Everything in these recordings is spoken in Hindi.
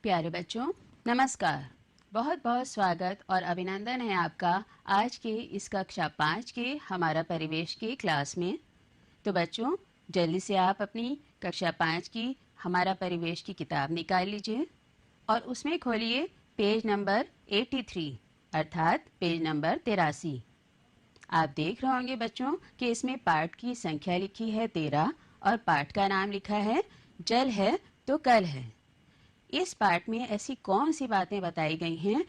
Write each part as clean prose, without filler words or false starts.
प्यारे बच्चों, नमस्कार। बहुत बहुत स्वागत और अभिनंदन है आपका आज के इस कक्षा 5 के हमारा परिवेश की क्लास में। तो बच्चों, जल्दी से आप अपनी कक्षा 5 की हमारा परिवेश की किताब निकाल लीजिए और उसमें खोलिए पेज नंबर 83 अर्थात पेज नंबर 83। आप देख रहे होंगे बच्चों कि इसमें पाठ की संख्या लिखी है 13 और पाठ का नाम लिखा है जल है तो कल है। इस पाठ में ऐसी कौन सी बातें बताई गई हैं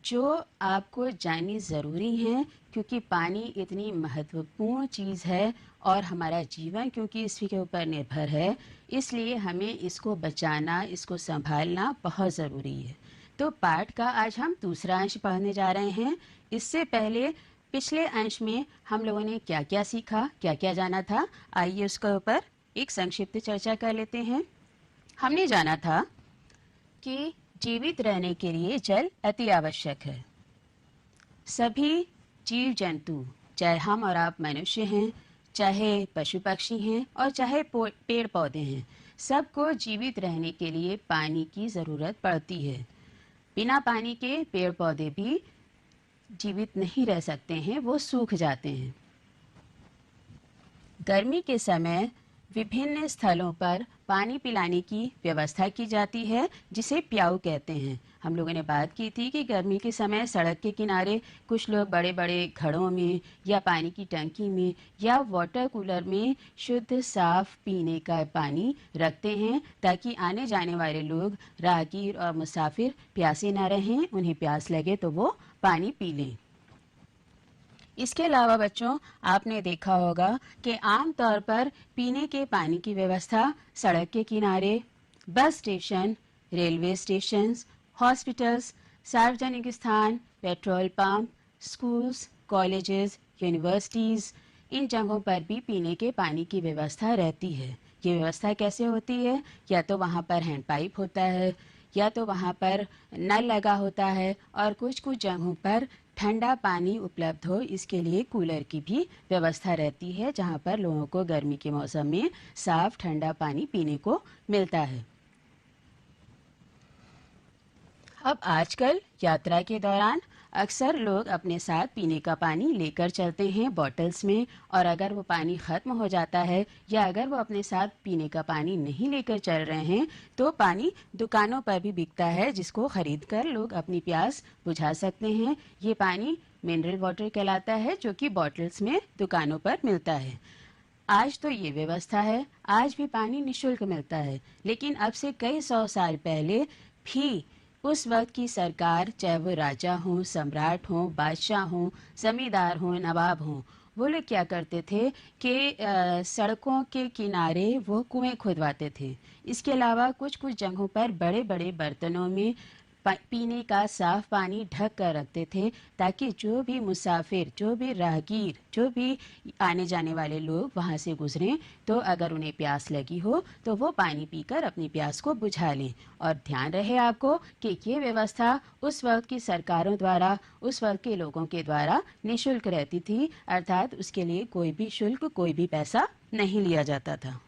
जो आपको जाननी ज़रूरी हैं, क्योंकि पानी इतनी महत्वपूर्ण चीज़ है और हमारा जीवन क्योंकि इसी के ऊपर निर्भर है, इसलिए हमें इसको बचाना, इसको संभालना बहुत ज़रूरी है। तो पाठ का आज हम दूसरा अंश पढ़ने जा रहे हैं। इससे पहले पिछले अंश में हम लोगों ने क्या क्या सीखा, क्या क्या जाना था, आइए उसके ऊपर एक संक्षिप्त चर्चा कर लेते हैं। हमने जाना था कि जीवित रहने के लिए जल अति आवश्यक है। सभी जीव जंतु, चाहे हम और आप मनुष्य हैं, चाहे पशु पक्षी हैं और चाहे पेड़ पौधे हैं, सबको जीवित रहने के लिए पानी की ज़रूरत पड़ती है। बिना पानी के पेड़ पौधे भी जीवित नहीं रह सकते हैं, वो सूख जाते हैं। गर्मी के समय विभिन्न स्थलों पर पानी पिलाने की व्यवस्था की जाती है, जिसे प्याऊ कहते हैं। हम लोगों ने बात की थी कि गर्मी के समय सड़क के किनारे कुछ लोग बड़े बड़े घड़ों में या पानी की टंकी में या वाटर कूलर में शुद्ध साफ पीने का पानी रखते हैं, ताकि आने जाने वाले लोग, राहगीर और मुसाफिर प्यासे न रहें, उन्हें प्यास लगे तो वो पानी पी लें। इसके अलावा बच्चों, आपने देखा होगा कि आमतौर पर पीने के पानी की व्यवस्था सड़क के किनारे, bus station, railway station, hospitals, सार्वजनिक स्थान, petrol pump, schools, colleges, universities, इन जगहों पर भी पीने के पानी की व्यवस्था रहती है। ये व्यवस्था कैसे होती है? या तो वहाँ पर हैंड पाइप होता है, या तो वहाँ पर नल लगा होता है, और कुछ कुछ जगहों पर ठंडा पानी उपलब्ध हो इसके लिए कूलर की भी व्यवस्था रहती है, जहाँ पर लोगों को गर्मी के मौसम में साफ ठंडा पानी पीने को मिलता है। अब आजकल यात्रा के दौरान अक्सर लोग अपने साथ पीने का पानी लेकर चलते हैं बॉटल्स में, और अगर वो पानी ख़त्म हो जाता है या अगर वो अपने साथ पीने का पानी नहीं लेकर चल रहे हैं, तो पानी दुकानों पर भी बिकता है, जिसको ख़रीद कर लोग अपनी प्यास बुझा सकते हैं। ये पानी मिनरल वाटर कहलाता है, जो कि बॉटल्स में दुकानों पर मिलता है। आज तो ये व्यवस्था है, आज भी पानी निःशुल्क मिलता है, लेकिन अब से कई 100 साल पहले भी उस वक्त की सरकार, चाहे वो राजा हों, सम्राट हों, बादशाह हों, जमींदार हों, नवाब हों, वो लोग क्या करते थे कि सड़कों के किनारे वो कुएं खुदवाते थे। इसके अलावा कुछ कुछ जगहों पर बड़े बड़े बर्तनों में पीने का साफ पानी ढक कर रखते थे, ताकि जो भी मुसाफिर, जो भी राहगीर, जो भी आने जाने वाले लोग वहाँ से गुजरें, तो अगर उन्हें प्यास लगी हो तो वो पानी पीकर अपनी प्यास को बुझा लें। और ध्यान रहे आपको कि ये व्यवस्था उस वक्त की सरकारों द्वारा, उस वक्त के लोगों के द्वारा निःशुल्क रहती थी, अर्थात उसके लिए कोई भी शुल्क, कोई भी पैसा नहीं लिया जाता था।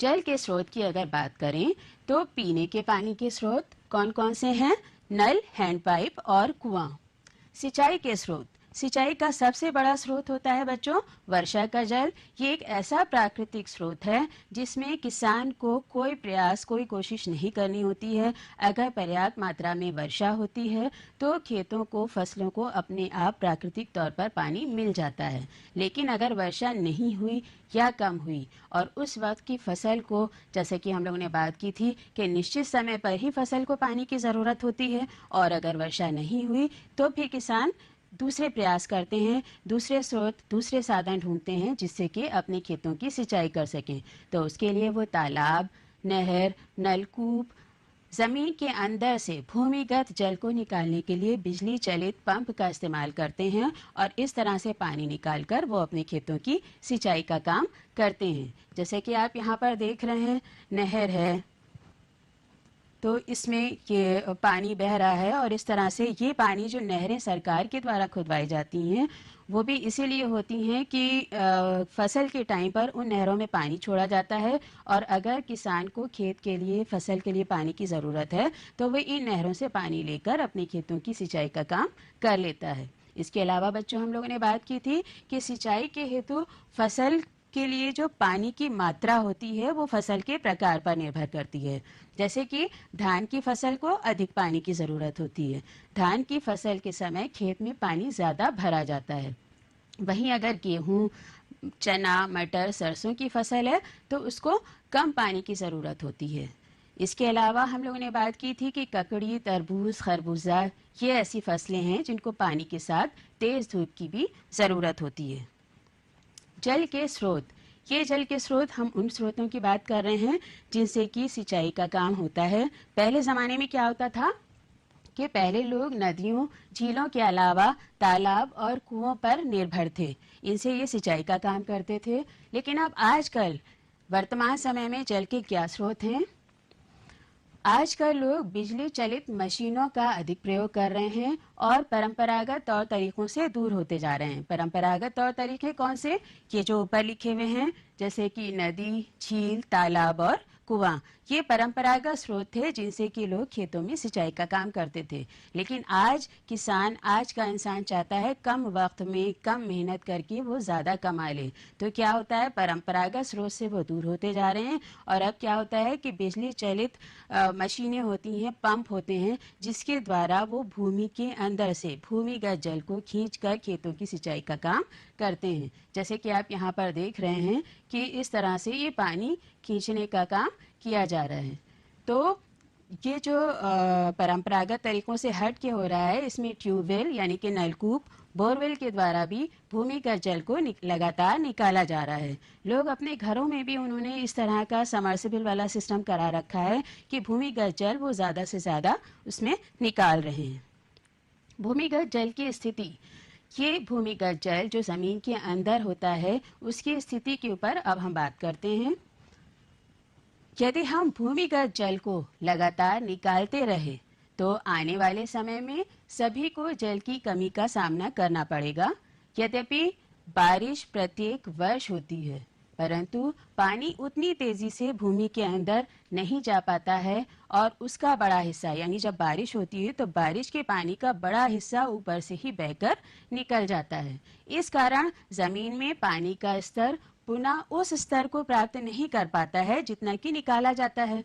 जल के स्रोत की अगर बात करें तो पीने के पानी के स्रोत कौन कौन से हैं? नल, हैंडपाइप और कुआं। सिंचाई के स्रोत, सिंचाई का सबसे बड़ा स्रोत होता है बच्चों वर्षा का जल। ये एक ऐसा प्राकृतिक स्रोत है जिसमें किसान को कोई प्रयास, कोई कोशिश नहीं करनी होती है। अगर पर्याप्त मात्रा में वर्षा होती है तो खेतों को, फसलों को अपने आप प्राकृतिक तौर पर पानी मिल जाता है। लेकिन अगर वर्षा नहीं हुई या कम हुई और उस वक्त की फसल को, जैसे कि हम लोगों ने बात की थी कि निश्चित समय पर ही फसल को पानी की ज़रूरत होती है, और अगर वर्षा नहीं हुई तो फिर किसान दूसरे प्रयास करते हैं, दूसरे स्रोत, दूसरे साधन ढूंढते हैं, जिससे कि अपने खेतों की सिंचाई कर सकें। तो उसके लिए वो तालाब, नहर, नलकूप, जमीन के अंदर से भूमिगत जल को निकालने के लिए बिजली चलित पंप का इस्तेमाल करते हैं, और इस तरह से पानी निकालकर वो अपने खेतों की सिंचाई का काम करते हैं। जैसे कि आप यहाँ पर देख रहे हैं, नहर है, तो इसमें ये पानी बह रहा है, और इस तरह से ये पानी जो नहरें सरकार के द्वारा खुदवाई जाती हैं, वो भी इसीलिए होती हैं कि फसल के टाइम पर उन नहरों में पानी छोड़ा जाता है, और अगर किसान को खेत के लिए, फसल के लिए पानी की ज़रूरत है तो वह इन नहरों से पानी लेकर अपने खेतों की सिंचाई का काम कर लेता है। इसके अलावा बच्चों, हम लोगों ने बात की थी कि सिंचाई के हेतु फसल के लिए जो पानी की मात्रा होती है वो फसल के प्रकार पर निर्भर करती है। जैसे कि धान की फसल को अधिक पानी की ज़रूरत होती है। धान की फसल के समय खेत में पानी ज़्यादा भरा जाता है। वहीं अगर गेहूँ, चना, मटर, सरसों की फसल है तो उसको कम पानी की ज़रूरत होती है। इसके अलावा हम लोगों ने बात की थी कि ककड़ी, तरबूज, खरबूजा ये ऐसी फसलें हैं जिनको पानी के साथ तेज़ धूप की भी ज़रूरत होती है। जल के स्रोत, ये जल के स्रोत, हम उन स्रोतों की बात कर रहे हैं जिनसे कि सिंचाई का काम होता है। पहले ज़माने में क्या होता था कि पहले लोग नदियों, झीलों के अलावा तालाब और कुओं पर निर्भर थे। इनसे ये सिंचाई का काम करते थे। लेकिन अब आजकल वर्तमान समय में जल के क्या स्रोत हैं? आजकल लोग बिजली चलित मशीनों का अधिक प्रयोग कर रहे हैं और परंपरागत तौर तरीकों से दूर होते जा रहे हैं। परंपरागत तौर तरीके कौन से? ये जो ऊपर लिखे हुए हैं, जैसे कि नदी, झील, तालाब और कुआं, ये परंपरागत स्रोत थे जिनसे कि लोग खेतों में सिंचाई का काम करते थे। लेकिन आज का इंसान चाहता है कम वक्त में कम मेहनत करके वो ज़्यादा कमा ले। तो क्या होता है, परंपरागत स्रोत से वो दूर होते जा रहे हैं और अब क्या होता है कि बिजली चलित मशीनें होती हैं, पंप होते हैं, जिसके द्वारा वो भूमि के अंदर से भूमिगत जल को खींचकर खेतों की सिंचाई का काम करते हैं। जैसे कि आप यहाँ पर देख रहे हैं कि इस तरह से ये पानी खींचने का काम किया जा रहा है। तो ये जो परंपरागत तरीकों से हट के हो रहा है, इसमें ट्यूबवेल यानी कि नलकूप, बोरवेल के द्वारा भी भूमिगत जल को लगातार निकाला जा रहा है। लोग अपने घरों में भी उन्होंने इस तरह का समर्सिबल वाला सिस्टम करा रखा है कि भूमिगत जल वो ज़्यादा से ज़्यादा उसमें निकाल रहे हैं। भूमिगत जल की स्थिति, ये भूमिगत जल जो ज़मीन के अंदर होता है उसकी स्थिति के ऊपर अब हम बात करते हैं। यदि हम भूमिगत जल को लगातार निकालते रहे तो आने वाले समय में सभी को जल की कमी का सामना करना पड़ेगा। यद्यपि बारिश प्रत्येक वर्ष होती है, परंतु पानी उतनी तेजी से भूमि के अंदर नहीं जा पाता है और उसका बड़ा हिस्सा, यानी जब बारिश होती है तो बारिश के पानी का बड़ा हिस्सा ऊपर से ही बहकर निकल जाता है। इस कारण जमीन में पानी का स्तर पुनः उस स्तर को प्राप्त नहीं कर पाता है जितना कि निकाला जाता है।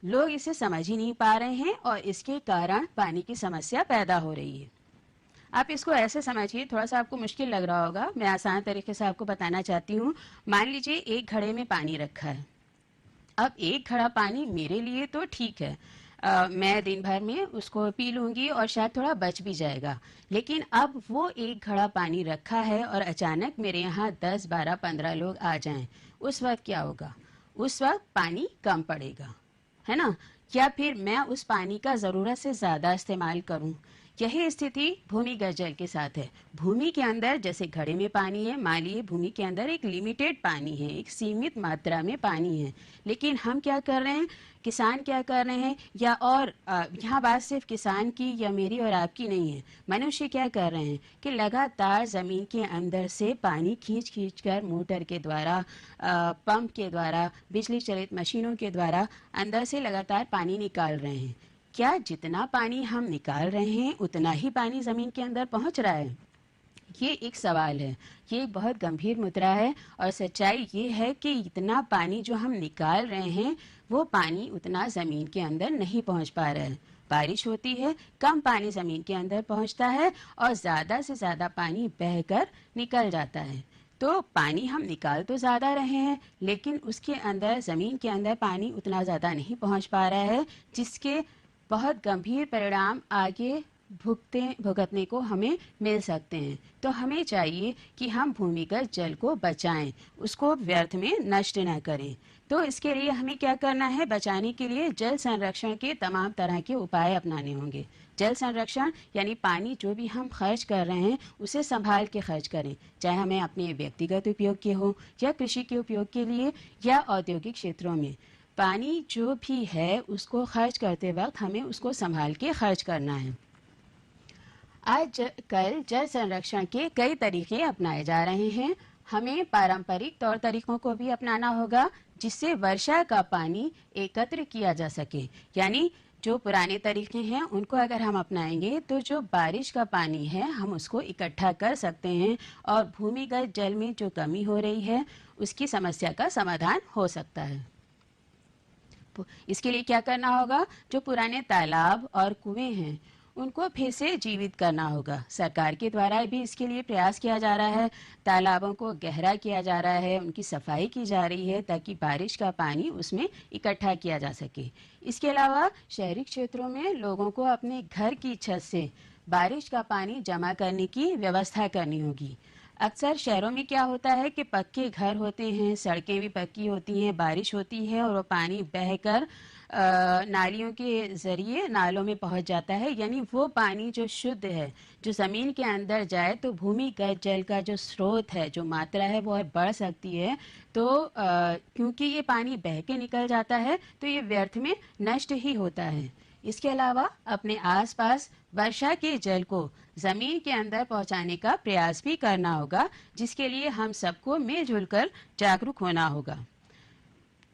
लोग इसे समझ ही नहीं पा रहे हैं और इसके कारण पानी की समस्या पैदा हो रही है। आप इसको ऐसे समझिए, थोड़ा सा आपको मुश्किल लग रहा होगा, मैं आसान तरीके से आपको बताना चाहती हूँ। मान लीजिए एक घड़े में पानी रखा है। अब एक घड़ा पानी मेरे लिए तो ठीक है, मैं दिन भर में उसको पी लूंगी और शायद थोड़ा बच भी जाएगा। लेकिन अब वो एक घड़ा पानी रखा है और अचानक मेरे यहाँ 10, 12, 15 लोग आ जाएं, उस वक्त क्या होगा? उस वक्त पानी कम पड़ेगा, है ना? या फिर मैं उस पानी का ज़रूरत से ज़्यादा इस्तेमाल करूं। यही स्थिति भूमिगत जल के साथ है। भूमि के अंदर जैसे घड़े में पानी है, मान लीजिए भूमि के अंदर एक लिमिटेड पानी है, एक सीमित मात्रा में पानी है, लेकिन हम क्या कर रहे हैं, किसान क्या कर रहे हैं, या और यहाँ बात सिर्फ किसान की या मेरी और आपकी नहीं है, मनुष्य क्या कर रहे हैं कि लगातार ज़मीन के अंदर से पानी खींच खींच कर मोटर के द्वारा, पंप के द्वारा, बिजली चलित मशीनों के द्वारा अंदर से लगातार पानी निकाल रहे हैं। क्या जितना पानी हम निकाल रहे हैं उतना ही पानी ज़मीन के अंदर पहुंच रहा है? ये एक सवाल है, ये एक बहुत गंभीर मुद्दा है और सच्चाई ये है कि इतना पानी जो हम निकाल रहे हैं वो पानी उतना ज़मीन के अंदर नहीं पहुंच पा रहा है। बारिश होती है, कम पानी ज़मीन के अंदर पहुंचता है और ज़्यादा से ज़्यादा पानी बहकर निकल जाता है। तो पानी हम निकाल तो ज़्यादा रहे हैं, लेकिन उसके अंदर, ज़मीन के अंदर पानी उतना ज़्यादा नहीं पहुंच पा रहा है, जिसके बहुत गंभीर परिणाम आगे भुगतने को हमें मिल सकते हैं। तो हमें चाहिए कि हम भूमिगत जल को बचाएं, उसको व्यर्थ में नष्ट न करें। तो इसके लिए हमें क्या करना है? बचाने के लिए जल संरक्षण के तमाम तरह के उपाय अपनाने होंगे। जल संरक्षण यानी पानी जो भी हम खर्च कर रहे हैं उसे संभाल के खर्च करें, चाहे हमें अपने व्यक्तिगत उपयोग के हो या कृषि के उपयोग के लिए या औद्योगिक क्षेत्रों में। पानी जो भी है उसको खर्च करते वक्त हमें उसको संभाल के खर्च करना है। आजकल जल संरक्षण के कई तरीके अपनाए जा रहे हैं। हमें पारंपरिक तौर तरीकों को भी अपनाना होगा जिससे वर्षा का पानी एकत्र किया जा सके। यानी जो पुराने तरीके हैं उनको अगर हम अपनाएंगे तो जो बारिश का पानी है हम उसको इकट्ठा कर सकते हैं और भूमिगत जल में जो कमी हो रही है उसकी समस्या का समाधान हो सकता है। इसके लिए क्या करना होगा, जो पुराने तालाब और कुएं हैं उनको फिर से जीवित करना होगा। सरकार के द्वारा भी इसके लिए प्रयास किया जा रहा है। तालाबों को गहरा किया जा रहा है, उनकी सफाई की जा रही है ताकि बारिश का पानी उसमें इकट्ठा किया जा सके। इसके अलावा शहरी क्षेत्रों में लोगों को अपने घर की छत से बारिश का पानी जमा करने की व्यवस्था करनी होगी। अक्सर शहरों में क्या होता है कि पक्के घर होते हैं, सड़कें भी पक्की होती हैं, बारिश होती है और वो पानी बहकर नालियों के जरिए नालों में पहुंच जाता है। यानी वो पानी जो शुद्ध है, जो जमीन के अंदर जाए तो भूमिगत जल का जो स्रोत है, जो मात्रा है वो बढ़ सकती है। तो क्योंकि ये पानी बह के निकल जाता है तो ये व्यर्थ में नष्ट ही होता है। इसके अलावा अपने आसपास वर्षा के जल को जमीन के अंदर पहुंचाने का प्रयास भी करना होगा, जिसके लिए हम सबको मिलजुल कर जागरूक होना होगा।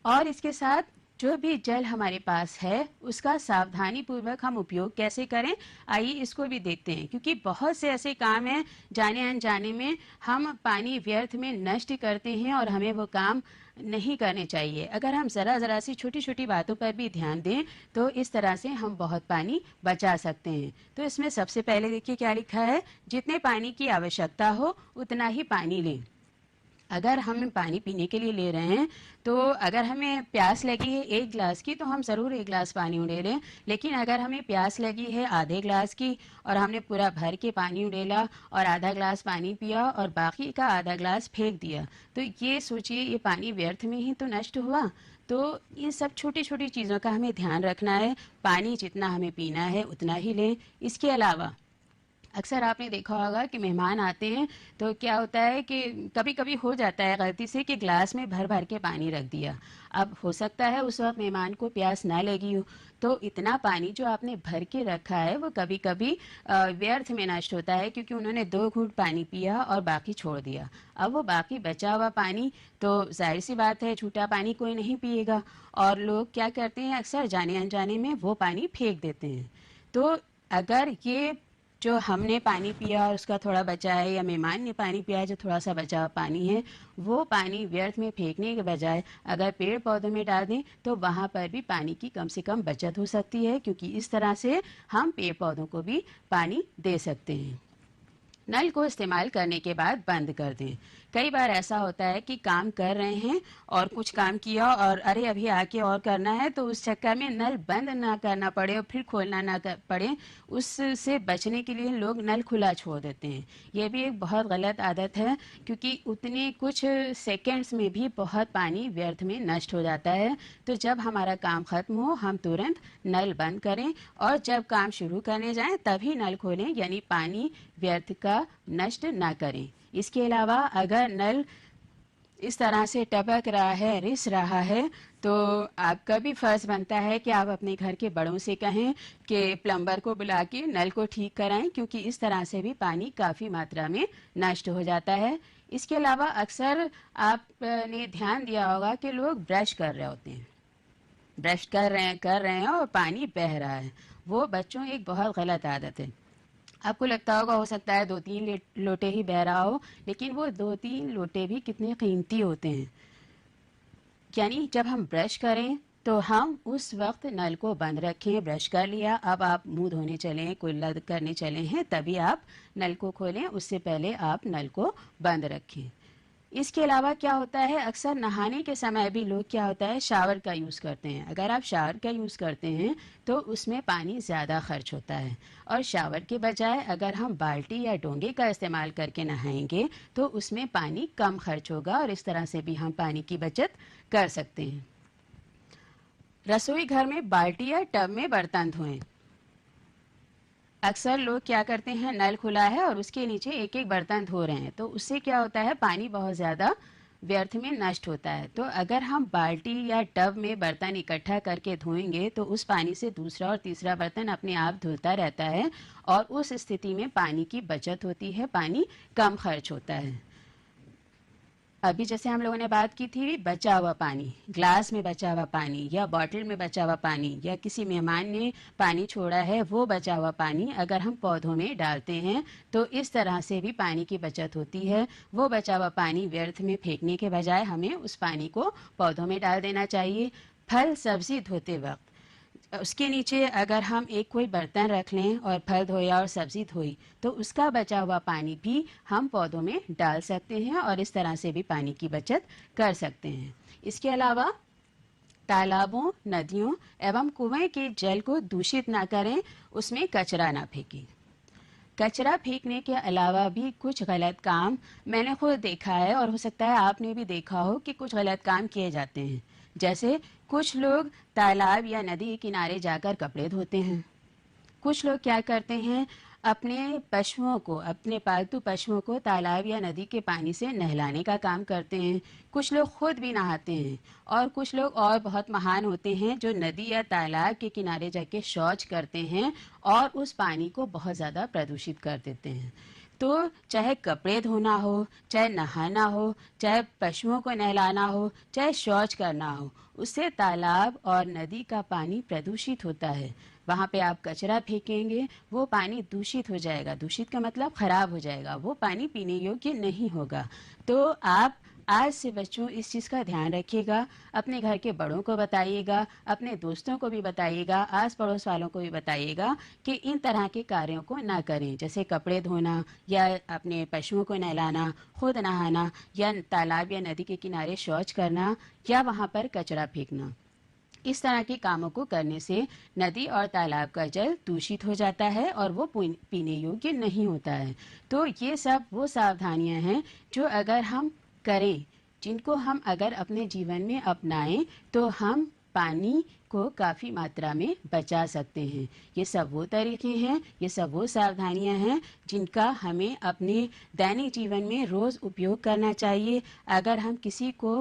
और इसके साथ जो भी जल हमारे पास है उसका सावधानी पूर्वक हम उपयोग कैसे करें, आइए इसको भी देखते हैं। क्योंकि बहुत से ऐसे काम हैं जाने अनजाने में हम पानी व्यर्थ में नष्ट करते हैं और हमें वो काम नहीं करने चाहिए। अगर हम ज़रा सी छोटी छोटी बातों पर भी ध्यान दें तो इस तरह से हम बहुत पानी बचा सकते हैं। तो इसमें सबसे पहले देखिए क्या लिखा है, जितने पानी की आवश्यकता हो उतना ही पानी लें। अगर हम पानी पीने के लिए ले रहे हैं तो अगर हमें प्यास लगी है 1 गिलास की तो हम ज़रूर 1 गिलास पानी उड़ेलें। लेकिन अगर हमें प्यास लगी है आधे गिलास की और हमने पूरा भर के पानी उड़ेला और आधा गिलास पानी पिया और बाकी का आधा गिलास फेंक दिया, तो ये सोचिए ये पानी व्यर्थ में ही तो नष्ट हुआ। तो ये सब छोटी छोटी चीज़ों का हमें ध्यान रखना है। पानी जितना हमें पीना है उतना ही लें। इसके अलावा अक्सर आपने देखा होगा कि मेहमान आते हैं तो क्या होता है कि कभी कभी हो जाता है गलती से कि ग्लास में भर भर के पानी रख दिया। अब हो सकता है उस वक्त मेहमान को प्यास ना लगी हो, तो इतना पानी जो आपने भर के रखा है वो कभी कभी व्यर्थ में नष्ट होता है, क्योंकि उन्होंने 2 घूंट पानी पिया और बाकी छोड़ दिया। अब वो बाकी बचा हुआ पानी तो जाहिर सी बात है झूठा पानी कोई नहीं पिएगा, और लोग क्या करते हैं अक्सर जाने अनजाने में वो पानी फेंक देते हैं। तो अगर ये जो हमने पानी पिया और उसका थोड़ा बचा है, या मेहमान ने पानी पिया है जो थोड़ा सा बचा हुआ पानी है, वो पानी व्यर्थ में फेंकने के बजाय अगर पेड़ पौधों में डाल दें तो वहाँ पर भी पानी की कम से कम बचत हो सकती है, क्योंकि इस तरह से हम पेड़ पौधों को भी पानी दे सकते हैं। नल को इस्तेमाल करने के बाद बंद कर दें। कई बार ऐसा होता है कि काम कर रहे हैं और कुछ काम किया और अरे अभी आके और करना है, तो उस चक्कर में नल बंद ना करना पड़े और फिर खोलना ना पड़े, उससे बचने के लिए लोग नल खुला छोड़ देते हैं। ये भी एक बहुत गलत आदत है, क्योंकि उतने कुछ सेकंड्स में भी बहुत पानी व्यर्थ में नष्ट हो जाता है। तो जब हमारा काम खत्म हो हम तुरंत नल बंद करें और जब काम शुरू करने जाएं तभी नल खोलें, यानी पानी व्यर्थ का नष्ट ना करें। इसके अलावा अगर नल इस तरह से टपक रहा है, रिस रहा है, तो आपका भी फर्ज बनता है कि आप अपने घर के बड़ों से कहें कि प्लम्बर को बुला के नल को ठीक कराएं, क्योंकि इस तरह से भी पानी काफ़ी मात्रा में नष्ट हो जाता है। इसके अलावा अक्सर आपने ध्यान दिया होगा कि लोग ब्रश कर रहे होते हैं, ब्रश कर रहे हैं और पानी बह रहा है। वो बच्चों एक बहुत गलत आदत है। आपको लगता होगा हो सकता है 2-3 लोटे ही बह रहा हो, लेकिन वो 2-3 लोटे भी कितने कीमती होते हैं। यानी जब हम ब्रश करें तो हम उस वक्त नल को बंद रखें। ब्रश कर लिया, अब आप मुंह धोने चलें, कुल्ला करने चले हैं, तभी आप नल को खोलें, उससे पहले आप नल को बंद रखें। इसके अलावा क्या होता है, अक्सर नहाने के समय भी लोग क्या होता है शावर का यूज़ करते हैं। अगर आप शावर का यूज़ करते हैं तो उसमें पानी ज़्यादा खर्च होता है, और शावर के बजाय अगर हम बाल्टी या डोंगे का इस्तेमाल करके नहाएंगे तो उसमें पानी कम खर्च होगा, और इस तरह से भी हम पानी की बचत कर सकते हैं। रसोई घर में बाल्टी या टब में बर्तन धोएं। अक्सर लोग क्या करते हैं, नल खुला है और उसके नीचे एक एक बर्तन धो रहे हैं, तो उससे क्या होता है पानी बहुत ज़्यादा व्यर्थ में नष्ट होता है। तो अगर हम बाल्टी या टब में बर्तन इकट्ठा करके धोएंगे तो उस पानी से दूसरा और तीसरा बर्तन अपने आप धुलता रहता है और उस स्थिति में पानी की बचत होती है, पानी कम खर्च होता है। अभी जैसे हम लोगों ने बात की थी बचा हुआ पानी, ग्लास में बचा हुआ पानी या बॉटल में बचा हुआ पानी या किसी मेहमान ने पानी छोड़ा है, वो बचा हुआ पानी अगर हम पौधों में डालते हैं तो इस तरह से भी पानी की बचत होती है। वो बचा हुआ पानी व्यर्थ में फेंकने के बजाय हमें उस पानी को पौधों में डाल देना चाहिए। फल सब्जी धोते वक्त उसके नीचे अगर हम एक कोई बर्तन रख लें और फल धोया और सब्जी धोई तो उसका बचा हुआ पानी भी हम पौधों में डाल सकते हैं और इस तरह से भी पानी की बचत कर सकते हैं। इसके अलावा तालाबों, नदियों एवं कुएं के जल को दूषित ना करें, उसमें कचरा ना फेंकें। कचरा फेंकने के अलावा भी कुछ गलत काम मैंने खुद देखा है और हो सकता है आपने भी देखा हो कि कुछ गलत काम किए जाते हैं। जैसे कुछ लोग तालाब या नदी के किनारे जाकर कपड़े धोते हैं। कुछ लोग क्या करते हैं, अपने पशुओं को, अपने पालतू पशुओं को तालाब या नदी के पानी से नहलाने का काम करते हैं। कुछ लोग खुद भी नहाते हैं और कुछ लोग और बहुत महान होते हैं जो नदी या तालाब के किनारे जाके शौच करते हैं और उस पानी को बहुत ज़्यादा प्रदूषित कर देते हैं। तो चाहे कपड़े धोना हो, चाहे नहाना हो, चाहे पशुओं को नहलाना हो, चाहे शौच करना हो, उससे तालाब और नदी का पानी प्रदूषित होता है। वहाँ पे आप कचरा फेंकेंगे, वो पानी दूषित हो जाएगा। दूषित का मतलब खराब हो जाएगा, वो पानी पीने योग्य नहीं होगा। तो आप आज से बच्चों इस चीज़ का ध्यान रखिएगा, अपने घर के बड़ों को बताइएगा, अपने दोस्तों को भी बताइएगा, आस पड़ोस वालों को भी बताइएगा कि इन तरह के कार्यों को ना करें, जैसे कपड़े धोना या अपने पशुओं को नहलाना, खुद नहाना या तालाब या नदी के किनारे शौच करना या वहाँ पर कचरा फेंकना। इस तरह के कामों को करने से नदी और तालाब का जल दूषित हो जाता है और वो पीने योग्य नहीं होता है। तो ये सब वो सावधानियां हैं जो अगर हम करें, जिनको हम अगर अपने जीवन में अपनाएं तो हम पानी को काफ़ी मात्रा में बचा सकते हैं। ये सब वो तरीके हैं, ये सब वो सावधानियां हैं जिनका हमें अपने दैनिक जीवन में रोज़ उपयोग करना चाहिए। अगर हम किसी को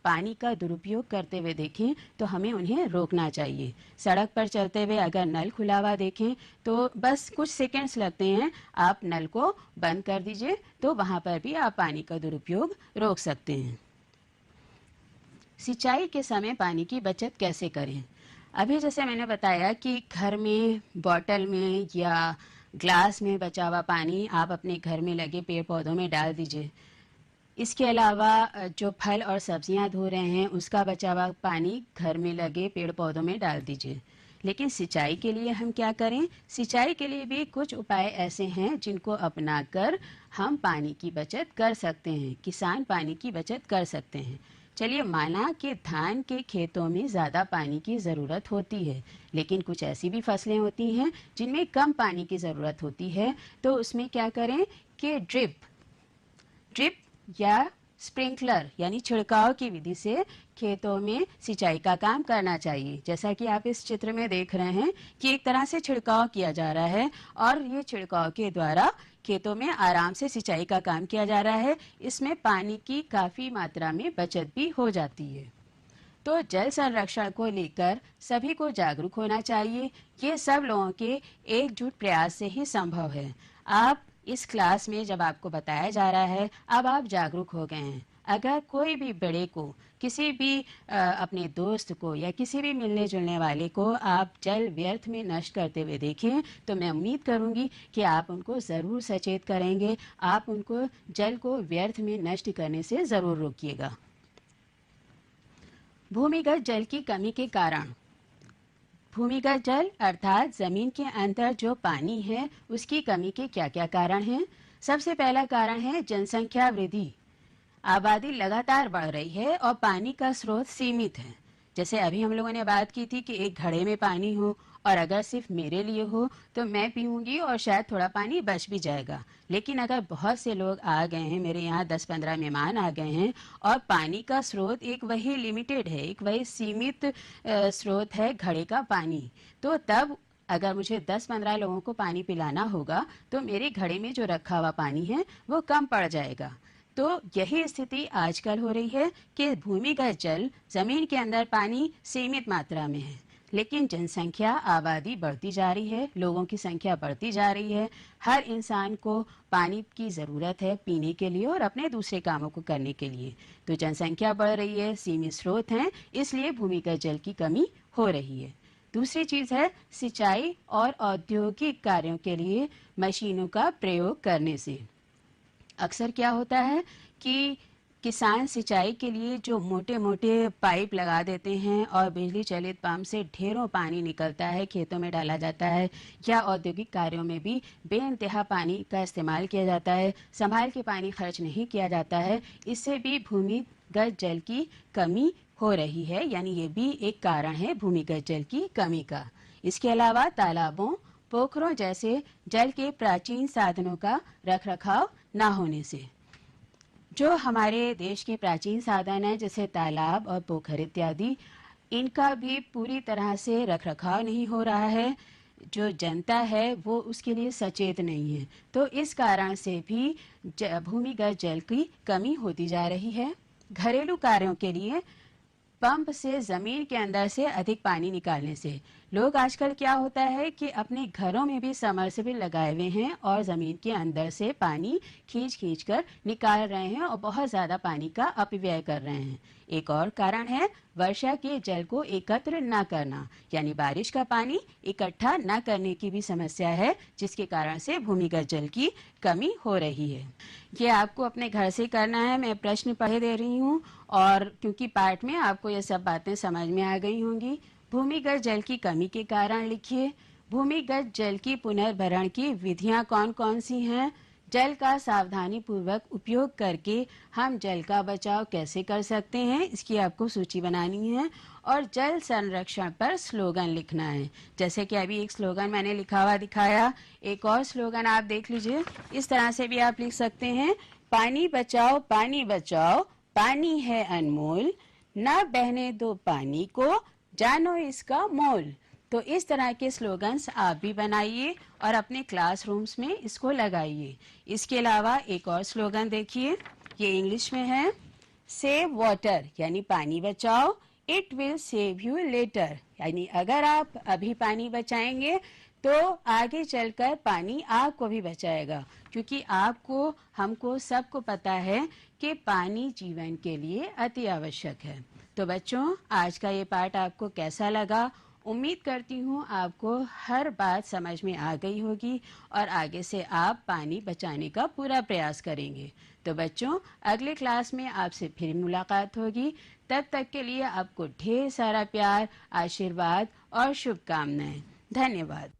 पानी का दुरुपयोग करते हुए देखें तो हमें उन्हें रोकना चाहिए। सड़क पर चलते हुए अगर नल खुला हुआ देखें तो बस कुछ सेकंड्स लगते हैं, आप नल को बंद कर दीजिए, तो वहाँ पर भी आप पानी का दुरुपयोग रोक सकते हैं। सिंचाई के समय पानी की बचत कैसे करें? अभी जैसे मैंने बताया कि घर में बॉटल में या ग्लास में बचा हुआ पानी आप अपने घर में लगे पेड़ पौधों में डाल दीजिए। इसके अलावा जो फल और सब्जियां धो रहे हैं उसका बचा हुआ पानी घर में लगे पेड़ पौधों में डाल दीजिए। लेकिन सिंचाई के लिए हम क्या करें? सिंचाई के लिए भी कुछ उपाय ऐसे हैं जिनको अपनाकर हम पानी की बचत कर सकते हैं, किसान पानी की बचत कर सकते हैं। चलिए, माना कि धान के खेतों में ज़्यादा पानी की ज़रूरत होती है, लेकिन कुछ ऐसी भी फसलें होती हैं जिनमें कम पानी की ज़रूरत होती है, तो उसमें क्या करें कि ड्रिप या स्प्रिंकलर यानी छिड़काव की विधि से खेतों में सिंचाई का काम करना चाहिए। जैसा कि आप इस चित्र में देख रहे हैं कि एक तरह से छिड़काव किया जा रहा है और ये छिड़काव के द्वारा खेतों में आराम से सिंचाई का काम किया जा रहा है। इसमें पानी की काफ़ी मात्रा में बचत भी हो जाती है। तो जल संरक्षण को लेकर सभी को जागरूक होना चाहिए। ये सब लोगों के एकजुट प्रयास से ही संभव है। आप इस क्लास में जब आपको बताया जा रहा है, अब आप जागरूक हो गए हैं। अगर कोई भी बड़े को, किसी भी अपने दोस्त को या किसी भी मिलने जुलने वाले को आप जल व्यर्थ में नष्ट करते हुए देखें तो मैं उम्मीद करूंगी कि आप उनको ज़रूर सचेत करेंगे, आप उनको जल को व्यर्थ में नष्ट करने से ज़रूर रोकिएगा। भूमिगत जल की कमी के कारण। भूमिगत जल अर्थात जमीन के अंदर जो पानी है उसकी कमी के क्या क्या कारण हैं? सबसे पहला कारण है जनसंख्या वृद्धि। आबादी लगातार बढ़ रही है और पानी का स्रोत सीमित है। जैसे अभी हम लोगों ने बात की थी कि एक घड़े में पानी हो और अगर सिर्फ मेरे लिए हो तो मैं पीऊंगी और शायद थोड़ा पानी बच भी जाएगा। लेकिन अगर बहुत से लोग आ गए हैं, मेरे यहाँ 10-15 मेहमान आ गए हैं और पानी का स्रोत एक वही लिमिटेड है, एक वही सीमित स्रोत है घड़े का पानी, तो तब अगर मुझे 10-15 लोगों को पानी पिलाना होगा तो मेरे घड़े में जो रखा हुआ पानी है वो कम पड़ जाएगा। तो यही स्थिति आजकल हो रही है कि भूमिगत जल, जमीन के अंदर पानी सीमित मात्रा में है, लेकिन जनसंख्या, आबादी बढ़ती जा रही है, लोगों की संख्या बढ़ती जा रही है। हर इंसान को पानी की ज़रूरत है पीने के लिए और अपने दूसरे कामों को करने के लिए। तो जनसंख्या बढ़ रही है, सीमित स्रोत हैं, इसलिए भूमिगत जल की कमी हो रही है। दूसरी चीज़ है सिंचाई और औद्योगिक कार्यों के लिए मशीनों का प्रयोग करने से। अक्सर क्या होता है कि किसान सिंचाई के लिए जो मोटे मोटे पाइप लगा देते हैं और बिजली चलित पंप से ढेरों पानी निकलता है, खेतों में डाला जाता है, या औद्योगिक कार्यों में भी बेइंतहा पानी का इस्तेमाल किया जाता है, संभाल के पानी खर्च नहीं किया जाता है। इससे भी भूमिगत जल की कमी हो रही है, यानी ये भी एक कारण है भूमिगत जल की कमी का। इसके अलावा तालाबों, पोखरों जैसे जल के प्राचीन साधनों का रखरखाव न होने से। जो हमारे देश के प्राचीन साधन हैं जैसे तालाब और पोखर इत्यादि, इनका भी पूरी तरह से रखरखाव नहीं हो रहा है। जो जनता है वो उसके लिए सचेत नहीं है, तो इस कारण से भी भूमिगत जल की कमी होती जा रही है। घरेलू कार्यों के लिए पंप से जमीन के अंदर से अधिक पानी निकालने से लोग आजकल क्या होता है कि अपने घरों में भी समरसेबल लगाए हुए हैं और जमीन के अंदर से पानी खींच खींच कर निकाल रहे हैं और बहुत ज्यादा पानी का अपव्यय कर रहे हैं। एक और कारण है वर्षा के जल को एकत्र न करना, यानी बारिश का पानी इकट्ठा न करने की भी समस्या है, जिसके कारण से भूमिगत जल की कमी हो रही है। ये आपको अपने घर से करना है। मैं प्रश्न पढ़े दे रही हूँ और क्योंकि पाठ में आपको ये सब बातें समझ में आ गई होंगी। भूमिगत जल की कमी के कारण लिखिए। भूमिगत जल की पुनर्भरण की विधियां कौन कौन सी हैं? जल का सावधानी पूर्वक उपयोग करके हम जल का बचाव कैसे कर सकते हैं, इसकी आपको सूची बनानी है। और जल संरक्षण पर स्लोगन लिखना है। जैसे कि अभी एक स्लोगन मैंने लिखा हुआ दिखाया, एक और स्लोगन आप देख लीजिए। इस तरह से भी आप लिख सकते हैं, पानी बचाओ, पानी है अनमोल, ना बहने दो पानी को, जानो इसका मोल। तो इस तरह के स्लोगन्स आप भी बनाइए और अपने क्लासरूम्स में इसको लगाइए। इसके अलावा एक और स्लोगन देखिए, ये इंग्लिश में है, सेव वाटर यानी पानी बचाओ, it will save you later, यानी अगर आप अभी पानी बचाएंगे तो आगे चलकर पानी आपको भी बचाएगा, क्योंकि आपको, हमको, सबको पता है कि पानी जीवन के लिए अति आवश्यक है। तो बच्चों, आज का ये पाठ आपको कैसा लगा? उम्मीद करती हूँ आपको हर बात समझ में आ गई होगी और आगे से आप पानी बचाने का पूरा प्रयास करेंगे। तो बच्चों, अगले क्लास में आपसे फिर मुलाकात होगी। तब तक के लिए आपको ढेर सारा प्यार, आशीर्वाद और शुभकामनाएं। धन्यवाद।